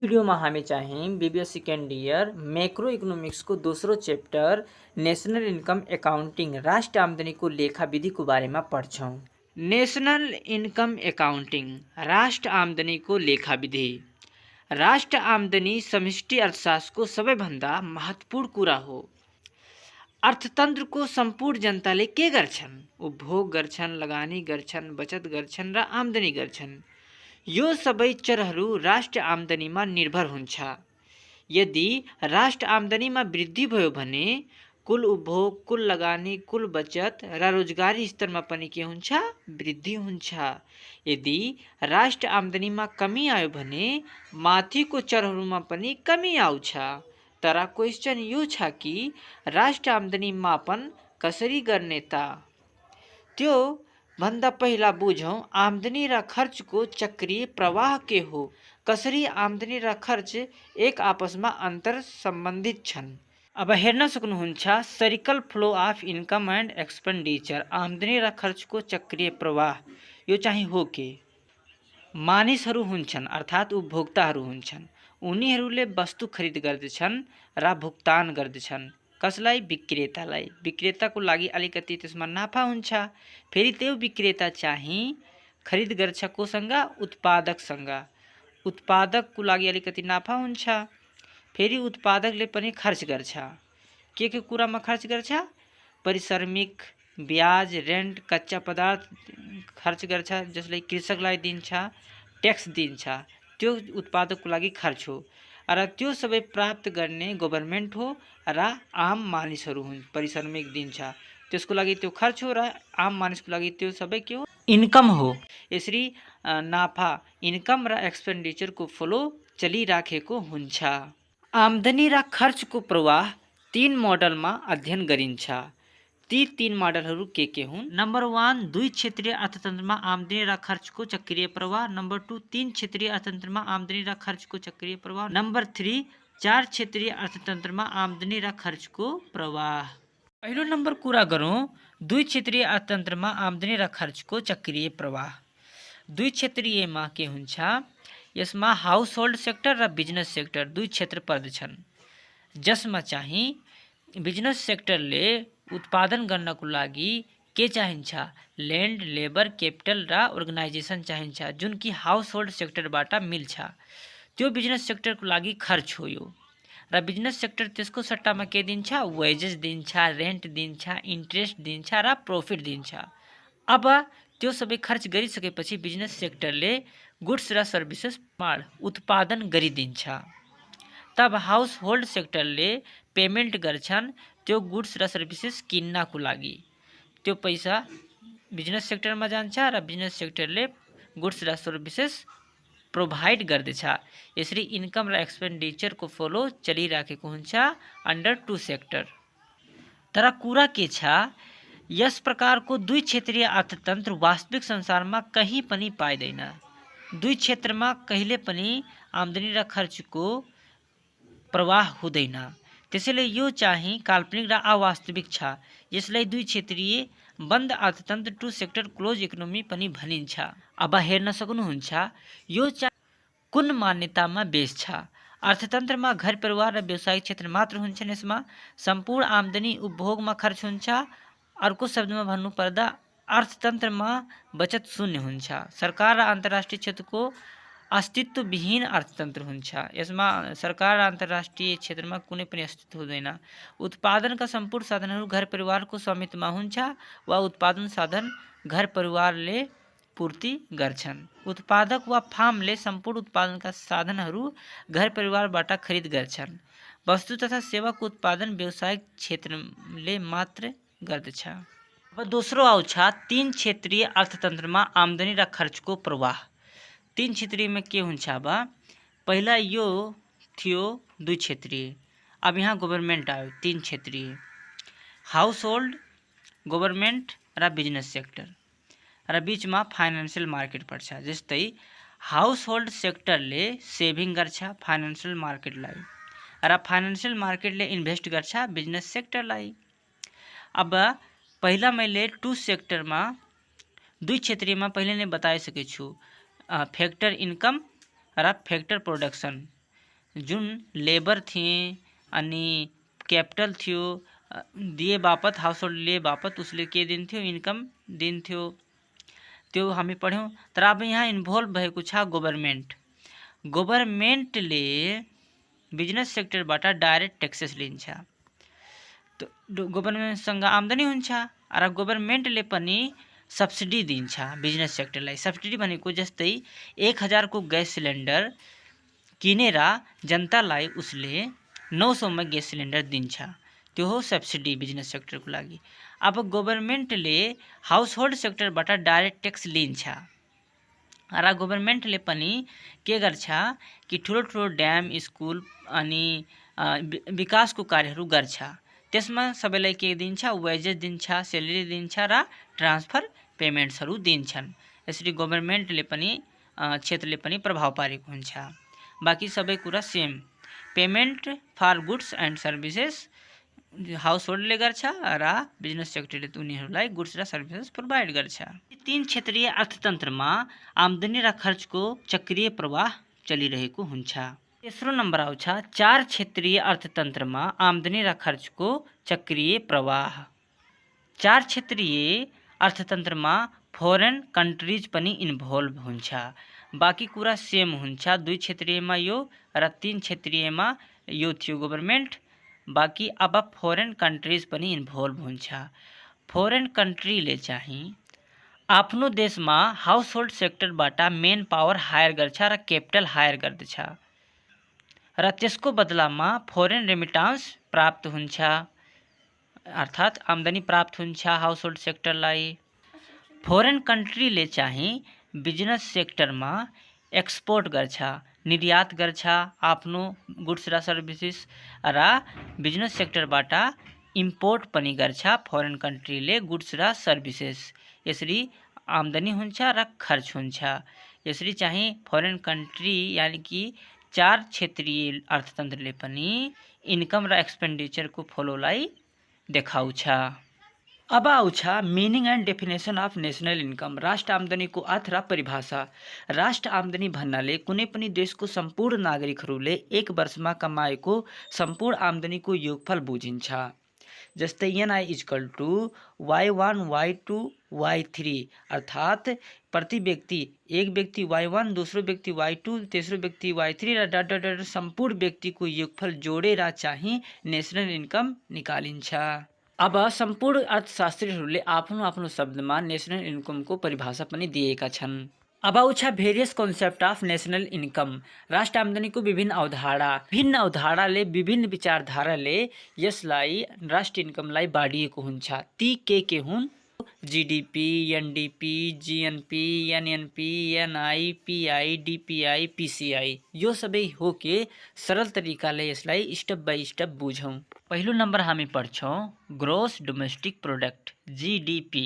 Video में हमें चाहें BBA second year macro economics को दूसरो चैप्टर नेशनल इनकम अकाउंटिंग राष्ट्र आमदनी को लेखा विधि को बारे में पढ़छौं। नेशनल इनकम अकाउंटिंग राष्ट्र आमदनी को लेखा विधि। राष्ट्र आमदनी समष्टि अर्थशास्त्र को सबैभन्दा महत्वपूर्ण कुरा हो। अर्थतंत्र को संपूर्ण जनताले के गर्छन्? उपभोग गर्छन्, लगानी गर्छन्, बचत गर्छन् र आमदनी गर्छन्। यो सबै चरहरू राष्ट्र आमदनीमा निर्भर हुन्छ। यदि राष्ट्र आमदनीमा वृद्धि भयो भने कुल उपभोग, कुल लगानी, कुल बचत र रोजगारी स्तरमा पनि के हुन्छ? वृद्धि हुन्छ। यदि राष्ट्र आमदनीमा कमी आयो भने माथिको चरहरूमा पनि कमी आउँछ। तर क्वेश्चन यो छ कि राष्ट्र आमदनी मापन कसरी गर्ने त? त्यो भन्दा पहिला बुझौं आमदनी र खर्चको चक्रीय प्रवाह के हो। कसरी आमदनी र खर्च एक आपसमा अन्तर सम्बन्धित छन्। अब हेर्न सक्नुहुन्छ circle flow of income and expenditure. आमदनी र खर्चको चक्रीय प्रवाह यो चाहिँ हो के? मानिसहरू हुन्छन् अर्थात् उपभोक्ताहरू हुन्छन्। उनीहरूले वस्तु खरिद गर्दछन् र भुक्तान गर्दछन्। कसलाई? विक्रेतालाई। विक्रेताको लागि अलिकति त्यसमा नाफा हुन्छ। फेरि त्यो विक्रेता चाहिँ खरिद गर्छ कोसँग? उत्पादकसँग। उत्पादकको लागि अलिकति नाफा हुन्छ। फेरि उत्पादकले पनि खर्च गर्छ। के कुरामा खर्च गर्छ? परिश्रमिक, ब्याज, रेन्ट, कच्चा पदार्थ खर्च गर्छ, जसले कृषकलाई दिन्छ, ट्याक्स दिन्छ। त्यो उत्पादकको लागि खर्च हो। र त्यो सबै प्राप्त गर्ने गभर्नमेन्ट हो र आम मानिसहरू हुन्। परिश्रमिक दिन्छ, त्यसको लागि त्यो खर्च हो र आम मानिसको लागि त्यो सबै के हो? इन्कम हो। यसरी नाफा, इन्कम र एक्सपेन्डिचरको फ्लो चलिराखेको हुन्छ। आमदनी र खर्चको प्रवाह 3 मोडलमा अध्ययन गरिन्छ। ती 3 मोडलहरू के हुन्? नम्बर 1 दुई क्षेत्रीय अर्थतन्त्रमा आमदनी र खर्चको चक्रीय प्रवाह। नम्बर 2 3 क्षेत्रीय अर्थतन्त्रमा आमदनी र खर्चको चक्रीय प्रवाह। नम्बर 3 4 क्षेत्रीय अर्थतन्त्रमा आमदनी र खर्चको प्रवाह। पहिलो नम्बर कुरा गरौँ दुई क्षेत्रीय अर्थतन्त्रमा आमदनी र खर्चको चक्रीय प्रवाह। दुई क्षेत्रीयमा के हुन्छ? यसमा हाउस होल्ड सेक्टर र बिजनेस सेक्टर दुई क्षेत्र पर्दछन्। जसमा चाहिँ बिजनेस सेक्टरले उत्पादन गर्नको लागि के चाहिन्छ? ल्यान्ड, लेबर, क्यापिटल र अर्गनाइजेसन चाहिन्छ, जुन कि हाउस होल्ड सेक्टरबाट मिल्छ। त्यो बिजनेस सेक्टरको लागि खर्च हो यो। र बिजनेस सेक्टर त्यसको सट्टामा के दिन्छ? वेजेस दिन्छ, रेन्ट दिन्छ, इन्ट्रेस्ट दिन्छ र प्रॉफिट दिन्छ। अब त्यो सबै खर्च गरिसकेपछि बिजनेस सेक्टरले गुड्स र सर्भिसेस उत्पादन गरिदिन्छ। तब हाउस होल्ड सेक्टरले पेमेन्ट गर्छन् त्यो गुड्स र सर्भिसेस किन्नको लागि। त्यो पैसा बिजनेस सेक्टरमा जान्छ र बिजनेस सेक्टरले गुड्स र सर्भिसेस प्रोभाइड गर्दछ। यसरी इन्कम र एक्सपेन्डिचरको फ्लो चलिराखेको हुन्छ अन्डर 2 सेक्टर। तर कुरा के छ? यस प्रकारको दुई क्षेत्रीय अर्थतन्त्र वास्तविक संसारमा कहीँ पनि पाइँदैन। दुई क्षेत्रमा कहिले पनि आमदनी र खर्चको प्रवाह हुँदैन। त्यसैले यो चाहिँ काल्पनिक र अवास्तविक छ। यसलाई दुई क्षेत्रीय बन्द अर्थतन्त्र 2 सेक्टर क्लोज इकोनोमी पनि भनिन्छ। अब हेर्न सक्नुहुन्छ यो कुन मान्यतामा बेस छ? अर्थतन्त्रमा घर परिवार र व्यावसायिक क्षेत्र मात्र हुन्छन्। यसमा सम्पूर्ण आमदनी उपभोगमा खर्च हुन्छ। अर्को शब्दमा भन्नुपर्दा अर्थतन्त्रमा बचत शून्य हुन्छ। सरकार र अन्तर्राष्ट्रिय क्षेत्रको अस्तित्वविहीन अर्थतन्त्र हुन्छ। यसमा सरकार र अन्तर्राष्ट्रिय क्षेत्रमा कुनै पनि अस्तित्व हुँदैन। उत्पादनका सम्पूर्ण साधनहरू घर परिवारको स्वामित्वमा हुन्छ वा उत्पादन साधन घर परिवारले पूर्ति गर्छन्। उत्पादक वा फार्मले सम्पूर्ण उत्पादनका साधनहरू घर परिवारबाट खरिद गर्छन्। वस्तु तथा सेवाको उत्पादन व्यावसायिक क्षेत्रले मात्र गर्दछ। अब दोस्रो आउँछ 3 क्षेत्रीय अर्थतन्त्रमा आमदनी र खर्चको प्रवाह। 3 क्षेत्रीयमा के हुन्छ? अब पहिला यो थियो दुई क्षेत्रीय। अब यहाँ गभर्नमेन्ट आयो 3 क्षेत्रीय। हाउस होल्ड, गभर्नमेन्ट र बिजनेस सेक्टर र बीचमा फाइनान्सियल मार्केट पर्छ। जस्तै हाउस होल्ड सेक्टरले सेभिङ गर्छ फाइनान्सियल मार्केटलाई र फाइनान्सियल मार्केटले इन्भेस्ट गर्छ बिजनेस सेक्टरलाई। अब पहिला मैले 2 सेक्टरमा दुई क्षेत्रीयमा पहिले नै बताइसकेको छु। फैक्टर इनकम र फैक्टर प्रोडक्शन जुन लेबर थिए अनि कैपिटल थियो दिए बापत हाउस होल्डले बापत उसले के दिन्थ्यो इन्कम दिन्थ्यो त्यो हामी पढ्यौँ। तर अब यहाँ इन्भल्भ भएको छ गभर्मेन्ट। गभर्मेन्टले बिजनेस सेक्टरबाट डाइरेक्ट ट्याक्सेस लिन्छ। गभर्मेन्टसँग आम्दानी हुन्छ र गभर्मेन्टले पनि सब्सिडी दिन्छ बिजनेस सेक्टरलाई। सब्सिडी भनेको जस्तै 1000 को ग्यास सिलिन्डर किनेर जनतालाई उसले 900 मा ग्यास सिलिन्डर दिन्छ, त्यो हो सब्सिडी बिजनेस सेक्टरको लागि। अब गभर्मेन्टले हाउस होल्ड सेक्टरबाट डाइरेक्ट ट्याक्स लिन्छ र गभर्मेन्टले पनि के गर्छ कि ठुलो ठुलो ड्याम स्कुल अनि विकासको कार्यहरू गर्छ। त्यसमा सबैलाई के दिन्छ, वेजेस दिन्छ, सेलेरी दिन्छ र ट्रान्सफर पेमेन्ट्सहरू दिन्छन्। यसरी गभर्मेन्टले पनि क्षेत्रले पनि प्रभाव पारेको हुन्छ। बाँकी सबै कुरा same. Payment for goods and services house होल्डले गर्छ र बिजनेस सेक्टरले उनीहरूलाई गुड्स र सर्भिसेस प्रोभाइड गर्छ। तीन क्षेत्रीय अर्थतन्त्रमा आम्दानी र खर्चको चक्रीय प्रवाह चलिरहेको हुन्छ। तेस्रो नम्बर आउँछ चार क्षेत्रीय अर्थतन्त्रमा आम्दानी र खर्चको चक्रीय प्रवाह। चार क्षेत्रीय अर्थतन्त्रमा फरेन कन्ट्रिज पनि इन्भल्भ हुन्छ। बाँकी कुरा सेम हुन्छ। 2 क्षेत्रीयमा यो र 3 क्षेत्रीयमा यो थियो गभर्मेन्ट। बाँकी अब फरेन कन्ट्रिज पनि इन्भल्भ हुन्छ। फरेन कन्ट्रीले चाहिँ आफ्नो देशमा हाउस होल्ड सेक्टरबाट मेन पावर हायर गर्छ र क्यापिटल हायर गर्दछ र त्यसको बदलामा फरेन रेमिटान्स प्राप्त हुन्छ, अर्थात् आम्दानी प्राप्त हुन्छ हाउस होल्ड सेक्टरलाई। फरेन कन्ट्रीले चाहिँ बिजनेस सेक्टरमा एक्सपोर्ट गर्छ, निर्यात गर्छ आफ्नो गुड्स र सर्भिसेस र बिजनेस सेक्टरबाट इम्पोर्ट पनि गर्छ फरेन कन्ट्रीले गुड्स र सर्भिसेस। यसरी आम्दानी हुन्छ र खर्च हुन्छ। यसरी चाहिँ फरेन कन्ट्री यानी कि चार क्षेत्रीय अर्थतन्त्रले पनि इन्कम र एक्सपेन्डिचरको फ्लोलाई देखाउँछ। अब आउँछ meaning and definition of national income, राष्ट्र आम्दानीको अर्थ र परिभाषा। राष्ट्र आम्दानी भन्नाले कुनै पनि देशको सम्पूर्ण नागरिकहरूले एक वर्षमा कमाएको सम्पूर्ण आम्दानीको योगफल बुझिन्छ। जस्तै NI equal two Y1 Y2 Y3, अर्थात् प्रति व्यक्ति एक व्यक्ति Y1, दोस्रो व्यक्ति Y2, तेस्रो व्यक्ति Y3 र डट डट सम्पूर्ण व्यक्तिको योगफल जोडेर चाहिँ नेसनल इन्कम निकालिन्छ। अब सम्पूर्ण अर्थशास्त्रीहरूले आफ्नो आफ्नो शब्दमा नेसनल इन्कमको परिभाषा पनि दिएका छन्। अब आउँछ various concept of national income, राष्ट्र आम्दानीको विभिन्न अवधारणा। भिन्न अवधारणाले विभिन्न विचारधाराले यसलाई राष्ट्र इन्कमलाई बाँडिएको हुन्छ। ती के हुन्? GDP, NDP, GNP, NNP, NI, PI, DPI, PCI, यो सबै हो के सरल तरिकाले यसलाई स्टेप बाई स्टेप बुझौँ। पहिलो नम्बर हामी पढ्छौँ ग्रोस डोमेस्टिक प्रोडक्ट GDP,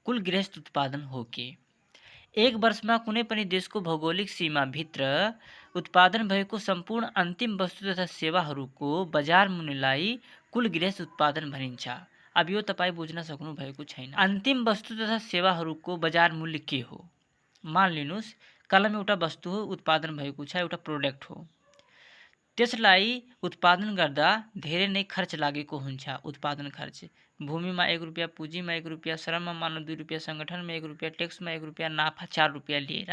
कुल गृहस्थ उत्पादन हो के। एक वर्षमा कुनै पनि देशको भौगोलिक सीमाभित्र उत्पादन भएको सम्पूर्ण अन्तिम वस्तु तथा सेवाहरूको बजार मूल्यलाई कुल गृहस्थ उत्पादन भनिन्छ। अब यो तपाईँ बुझ्न सक्नु भएको छैन। अन्तिम वस्तु तथा सेवाहरूको बजार मूल्य के हो? मान लिनुहोस् कलम एउटा वस्तु हो, उत्पादन भएको छ, एउटा प्रोडक्ट हो। त्यसलाई उत्पादन गर्दा धेरै नै खर्च लागेको हुन्छ। उत्पादन खर्च भूमिमा 1 रुपियाँ, पुँजीमा 1 रुपियाँ, श्रममा मानव 2 रुपियाँ, सङ्गठनमा 1 रुपियाँ, ट्याक्समा 1 रुपियाँ, नाफा 4 रुपियाँ लिएर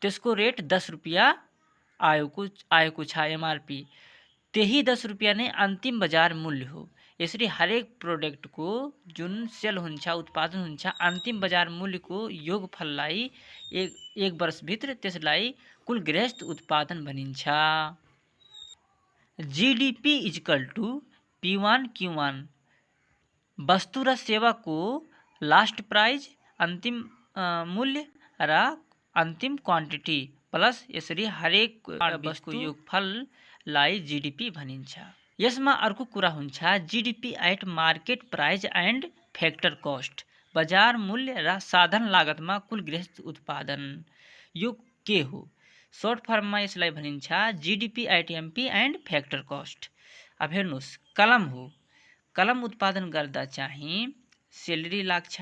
त्यसको रेट 10 रुपियाँ आएको छ MRP। त्यही 10 रुपियाँ नै अन्तिम बजार मूल्य हो। यसरी हरेक प्रोडक्टको जुन सेल हुन्छ, उत्पादन हुन्छ, अन्तिम बजार मूल्यको योगफललाई एक वर्षभित्र त्यसलाई कुल गृहस्थ उत्पादन भनिन्छ। GDP equal two P1 Q1, वस्तु र सेवाको लास्ट प्राइज अन्तिम मूल्य र अन्तिम क्वान्टिटी प्लस यसरी हरेक वस्तुको योगफललाई GDP भनिन्छ। यसमा अर्को कुरा हुन्छ GDP at market price and factor cost, बजार मूल्य र साधन लागतमा कुल गृहस्थ उत्पादन। यो के हो? सर्ट फर्ममा यसलाई भनिन्छ GDP at MP and factor cost. अब हेर्नुहोस् कलम हो, कलम उत्पादन गर्दा चाहिँ सेलेरी लाग्छ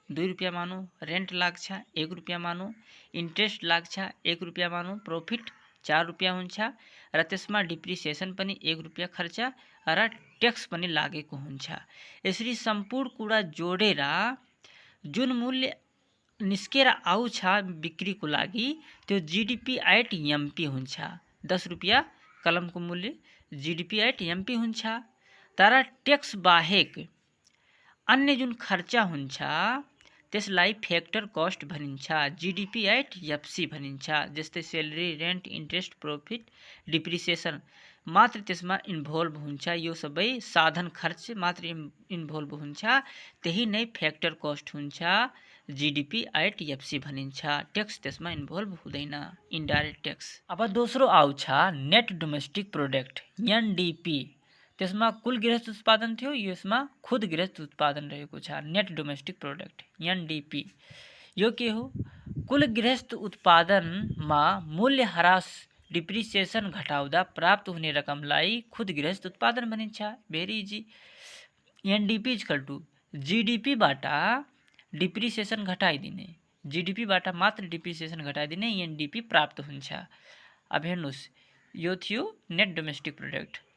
2 रुपियाँ मानौँ, रेन्ट लाग्छ 1 रुपियाँ मानौँ, इन्ट्रेस्ट लाग्छ 1 रुपियाँ मानौँ, प्रॉफिट 4 रुपियाँ हुन्छ र त्यसमा डिप्रिसिएसन पनि 1 रुपियाँ खर्च र ट्याक्स पनि लागेको हुन्छ। यसरी सम्पूर्ण कुरा जोडेर जुन मूल्य निस्केर आउँछ बिक्रीको लागि त्यो जीडीपी एट एमपी हुन्छ। 10 रुपियाँ कलमको मूल्य जीडीपी एट एमपी हुन्छ। तर ट्याक्स बाहेक अन्य जुन खर्च हुन्छ त्यसलाई फ्याक्टर कस्ट भनिन्छ, जीडीपी एट एफसी भनिन्छ। जस्तै salary, rent, interest, profit, depreciation मात्र त्यसमा इन्भल्भ हुन्छ, यो सबै साधन खर्च मात्र इन्भल्भ हुन्छ, त्यही नै फ्याक्टर कस्ट हुन्छ, जीडीपी एट एफसी भनिन्छ। ट्याक्स त्यसमा इन्भल्भ हुँदैन, इन्डाइरेक्ट ट्याक्स। अब दोस्रो आउँछ नेट डोमेस्टिक प्रोडक्ट एनडीपी। त्यसमा कुल गृहस्थ उत्पादन थियो, यसमा खुद गृहस्थ उत्पादन रहेको छ, नेट डोमेस्टिक प्रोडक्ट एनडीपी। यो के हो? कुल गृहस्थ उत्पादनमा मूल्य ह्रास डिप्रिसिएसन घटाउँदा प्राप्त हुने रकमलाई खुद गृहस्थ उत्पादन भनिन्छ। Very easy. NDP equal to जीडीपीबाट डिप्रिसिएसन घटाइदिने, जीडीपीबाट मात्र डिप्रिसिएसन घटाइदिने एनडीपी प्राप्त हुन्छ। अब हेर्नुहोस्, यो थियो नेट डोमेस्टिक प्रोडक्ट।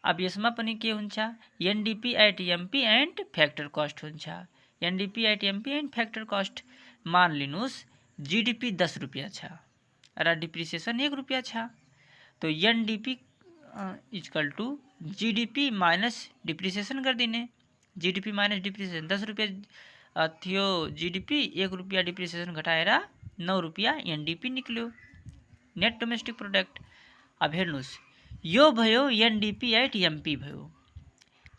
अब यसमा पनि के हुन्छ? NDP at MP and factor cost हुन्छ। NDP at MP and factor cost मान लिनुहोस् जीडीपी 10 रुपियाँ छ र डिप्रिसिएसन 1 रुपियाँ छ। तो NDP equal to GDP minus depreciation गरिदिने, जीडीपी माइनस डिप्रिसिएसन 10 रुपियाँ थियो जीडीपी, 1 रुपियाँ डिप्रिसिएसन घटाएर 9 रुपियाँ एनडीपी निक्ल्यो, नेट डोमेस्टिक प्रोडक्ट। अब हेर्नुहोस्, यो भयो एनडीपी एट एमपी भयो,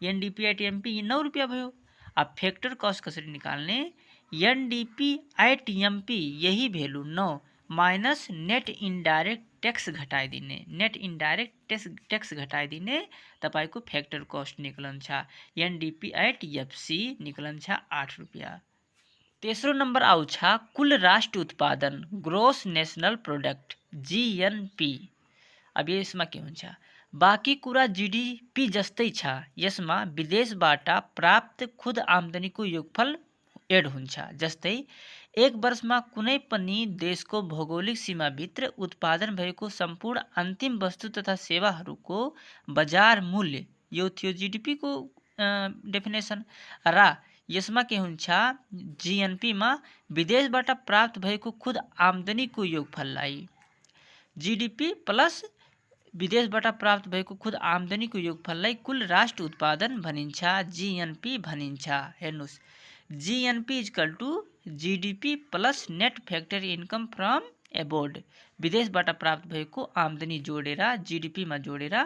एनडीपी एट एमपी 9 रुपियाँ भयो। अब फ्याक्टर कस्ट कसरी निकाल्ने? एनडीपी एट एमपी यही value 9 minus net indirect tax घटाइदिने, नेट इन्डाइरेक्ट ट्याक्स घटाइदिने तपाईको फ्याक्टर कस्ट निक्लन्छ। एनडीपी एट एफसी निक्लन्छ 8 रुपियाँ। तेस्रो नम्बर आउँछ कुल राष्ट्र उत्पादन ग्रोस नेशनल प्रोडक्ट जीएनपी। अब यसमा के हुन्छ? बाँकी कुरा जीडीपी जस्तै छ, यसमा विदेशबाट प्राप्त खुद आम्दानीको योगफल एड हुन्छ। जस्तै एक वर्षमा कुनै पनि देशको भौगोलिक सीमाभित्र उत्पादन भएको सम्पूर्ण अन्तिम वस्तु तथा सेवाहरूको बजार मूल्य, यो थियो जीडीपी को डेफिनेसन। र यसमा के हुन्छ? जीएनपी मा विदेशबाट प्राप्त भएको खुद आम्दानीको योगफललाई जीडीपी प्लस विदेशबाट प्राप्त भएको खुद आम्दानीको योगफललाई कुल राष्ट्र उत्पादन भनिन्छ, जीएनपी भनिन्छ। हेर्नुहोस्, GNP equal to GDP plus net factor income from abroad, विदेशबाट प्राप्त भएको आम्दानी जोडेर जीडीपीमा जोडेर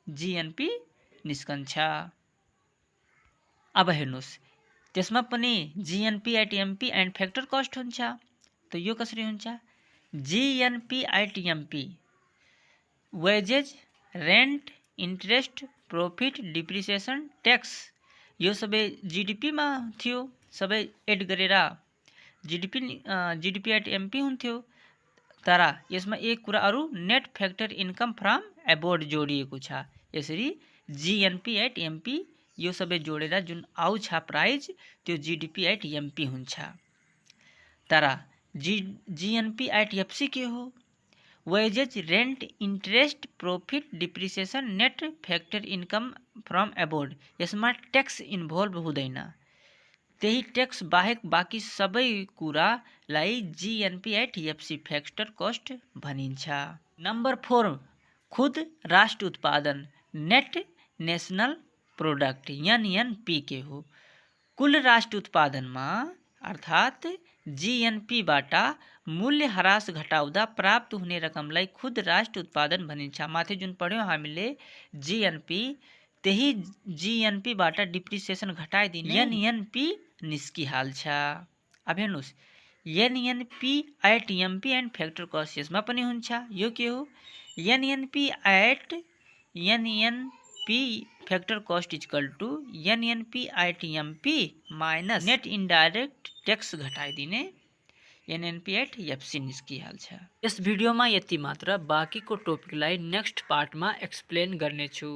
जीएनपी निस्कन्छ। अब हेर्नुहोस्, त्यसमा पनि GNP at MP and factor cost हुन्छ। त यो कसरी हुन्छ? GNP at MP wages, rent, interest, profit, depreciation, tax यो सबै जीडीपीमा थियो, सबै एड गरेर जीडीपी एट एमपी हुन्थ्यो। तर यसमा एक कुरा अरू net factor income from abode जोडिएको छ। यसरी जीएनपी एट एमपी यो सबै जोडेर जुन आउँछ प्राइज त्यो जीडीपी एट एमपी हुन्छ। तर जीएनपी एट एफसी के हो? Wages, rent, interest, profit, depreciation, net factor income from abroad, यसमा ट्याक्स इन्भल्भ हुँदैन। त्यही ट्याक्स बाहेक बाँकी सबै कुरालाई GNP at FC factor cost भनिन्छ। नम्बर 4 खुद राष्ट्र उत्पादन नेट नेशनल प्रोडक्ट एनएनपी के हो? कुल राष्ट्र उत्पादनमा अर्थात् जीएनपीबाट मूल्य ह्रास घटाउँदा प्राप्त हुने रकमलाई खुद राष्ट्र उत्पादन भनिन्छ। माथि जुन पढ्यौँ हामीले जीएनपी, त्यही जीएनपीबाट डिप्रिसिएसन घटाइदिने एनएनपी निस्किहाल्छ। अब हेर्नुहोस्, NNP at MP and factor cost यसमा पनि हुन्छ। यो के हो? NNP at NNP factor cost equal to NNP at MP minus net indirect tax घटाइदिने एनएनपी एट एफसी निस्किहाल्छ। यस भिडियोमा यति मात्र, बाँकीको टपिकलाई नेक्स्ट पार्टमा एक्सप्लेन गर्नेछु।